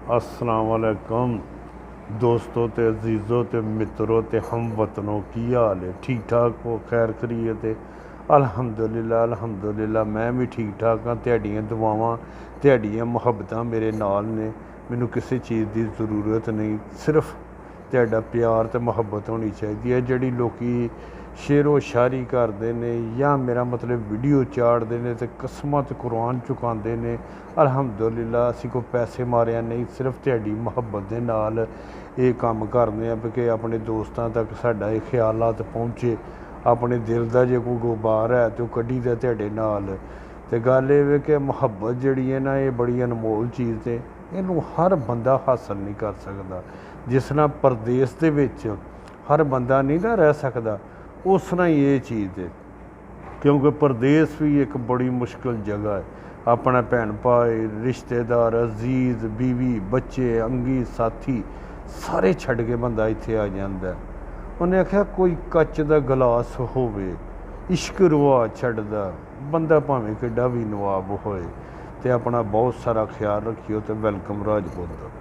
अस्सलाम वालेकुम दोस्तों ते अजीज़ों ते मित्रों ते हमवतनों की हाल है। ठीक ठाक हो, खैर खरीयत है? अल्हम्दुलिल्लाह मैं भी ठीक ठाक हाँ। तुहाडियां दुआवां तुहाडियां मुहब्बतां मेरे नाल ने। मैनूं किसी चीज़ की ज़रूरत नहीं, सिर्फ तुहाडा प्यार ते मुहब्बत होनी चाहिए है। जिहड़ी लोकी शेरो शायरी करते हैं या मेरा मतलब वीडियो चाढ़ते हैं तो कसमां ते कुरान चुकाते हैं। अल्हम्दुलिल्लाह असीं कोई पैसे मारिया नहीं, सिर्फ तुहाडी मुहब्बत दे नाल ये काम करते हैं कि अपने दोस्तों तक साडा ये ख्यालात पहुँचे। अपने दिल का जो कोई गुबार है तो कड्ढी दा तुहाडे नाल। ते गल ये कि मुहब्बत जिहड़ी है ना, ये बड़ी अनमोल चीज़ है। इनू हर बंदा हासिल नहीं कर सकता। जिस तरह परदेस दे विच हर बंदा नहीं ना रह सकता, उस तरह ही ये चीज़ है। क्योंकि परदेस भी एक बड़ी मुश्किल जगह है। अपना भैन भाई, रिश्तेदार, अजीज़, बीवी, बच्चे, अंगी साथी सारे छड्ड के बंदा इत्थे आ जांदा। उन्हें आख्या कोई कच दा गिलास होवे, इश्क रुआ छड्डदा बंदा भावें किड्डा भी नवाब होए। ते अपना बहुत सारा ख्याल रखियो। तो वेलकम राजपोत।